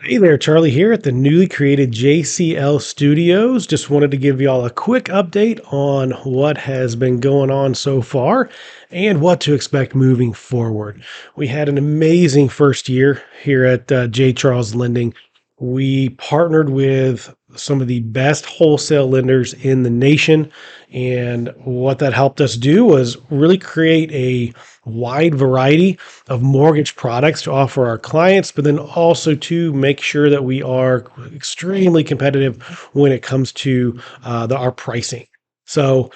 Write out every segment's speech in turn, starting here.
Hey there, Charlie here at the newly created JCL Studios. Just wanted to give y'all a quick update on what has been going on so far and what to expect moving forward. We had an amazing first year here at J. Charles Lending. We partnered with some of the best wholesale lenders in the nation. And what that helped us do was really create a wide variety of mortgage products to offer our clients, but then also to make sure that we are extremely competitive when it comes to our pricing. So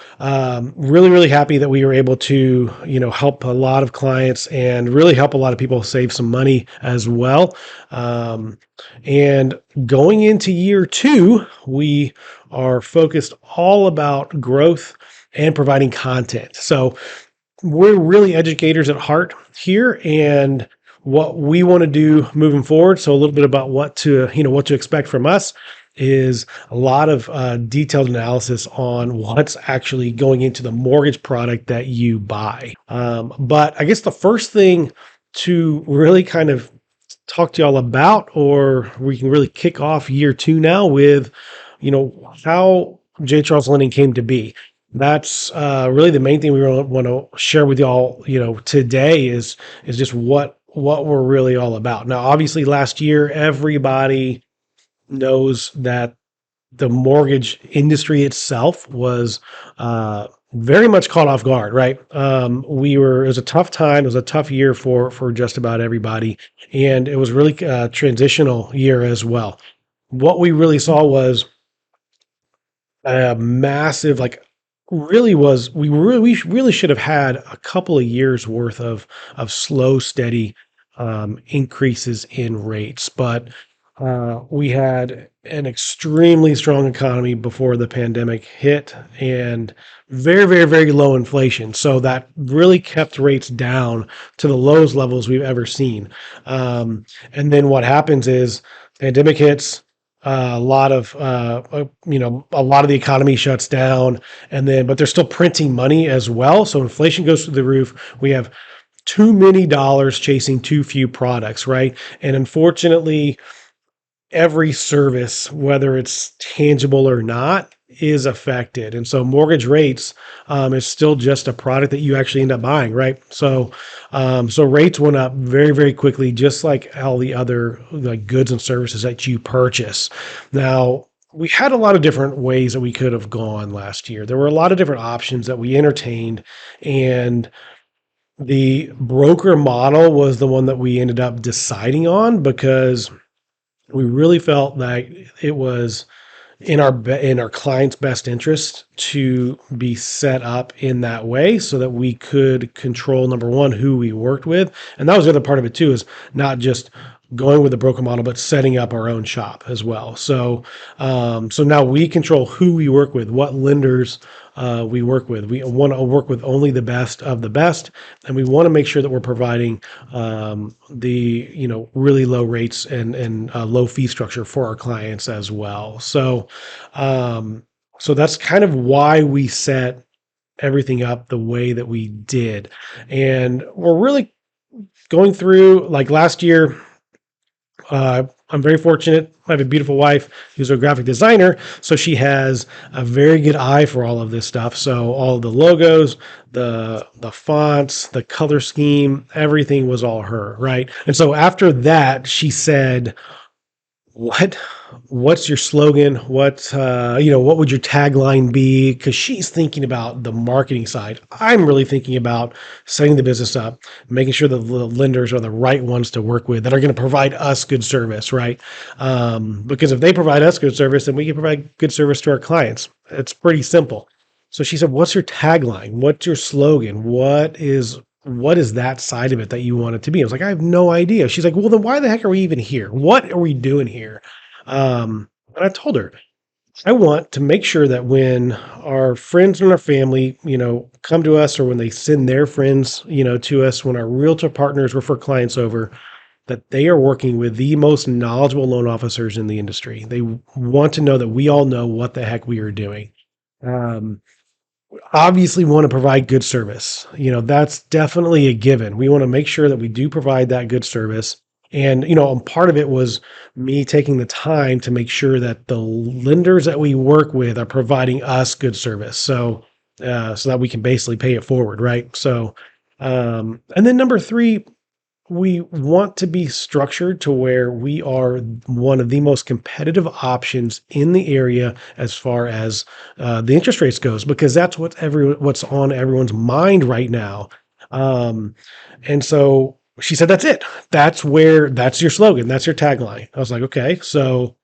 really, really happy that we were able to, help a lot of clients and really help a lot of people save some money as well. Um, and going into year two, we are focused all about growth and providing content. So we're really educators at heart here, and what we want to do moving forward. So a little bit about what to expect from us is a lot of detailed analysis on what's actually going into the mortgage product that you buy. But I guess the first thing to really kind of talk to y'all about, or we can really kick off year two now with, how J. Charles Lending came to be. That's really the main thing we want to share with y'all, today is just what we're really all about. Now, obviously, last year everybody knows that the mortgage industry itself was very much caught off guard, right? It was a tough time. It was a tough year for just about everybody, and it was really a transitional year as well. What we really saw was a massive, like, really was we really should have had a couple of years worth of slow, steady increases in rates, but we had an extremely strong economy before the pandemic hit, and very, very, very low inflation. So that really kept rates down to the lowest levels we've ever seen. And then what happens is pandemic hits, a lot of the economy shuts down, and then but they're still printing money as well. So inflation goes through the roof. We have too many dollars chasing too few products, right? And unfortunately, every service, whether it's tangible or not, is affected. And so mortgage rates is still just a product that you actually end up buying, right? So rates went up very, very quickly, just like all the other like goods and services that you purchase. Now, we had a lot of different ways that we could have gone last year. There were a lot of different options that we entertained, and the broker model was the one that we ended up deciding on because we really felt like it was in our client's best interest to be set up in that way so that we could control, number one, who we worked with. And that was the other part of it too, is not just going with the broker model, but setting up our own shop as well. So now we control who we work with, what lenders we work with. We want to work with only the best of the best, and we want to make sure that we're providing the really low rates and low fee structure for our clients as well. So that's kind of why we set everything up the way that we did, and we're really going through, like, last year. I'm very fortunate. I have a beautiful wife who's a graphic designer, so she has a very good eye for all of this stuff. So all of the logos, the fonts, the color scheme, everything was all her, right? And so after that, she said, what what's your slogan, what would your tagline be? Because she's thinking about the marketing side. I'm really thinking about setting the business up, making sure that the lenders are the right ones to work with, that are going to provide us good service, right? Because if they provide us good service, then we can provide good service to our clients. It's pretty simple. So she said, what's your tagline? What's your slogan? What is that side of it that you want it to be? I was like, I have no idea. She's like, well, then why the heck are we even here? What are we doing here? And I told her, I want to make sure that when our friends and our family, come to us, or when they send their friends, to us, when our realtor partners refer clients over, that they are working with the most knowledgeable loan officers in the industry. They want to know that we all know what the heck we are doing. Um, Obviously want to provide good service. That's definitely a given. We want to make sure that we do provide that good service. And, part of it was me taking the time to make sure that the lenders that we work with are providing us good service. So that we can basically pay it forward, right? And then number three, we want to be structured to where we are one of the most competitive options in the area as far as the interest rates goes, because that's what's on everyone's mind right now. Um, and so she said, "That's it. That's your slogan. That's your tagline." I was like, "Okay, so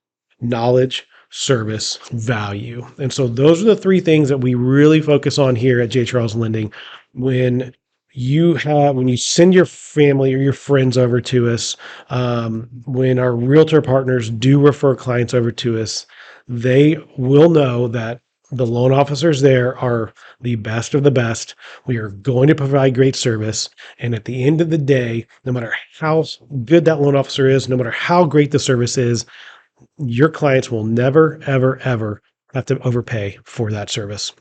knowledge." Service, value. And so those are the three things that we really focus on here at J. Charles Lending. When when you send your family or your friends over to us, when our realtor partners do refer clients over to us, they will know that the loan officers there are the best of the best. We are going to provide great service. And at the end of the day, no matter how good that loan officer is, no matter how great the service is, your clients will never, ever, ever have to overpay for that service.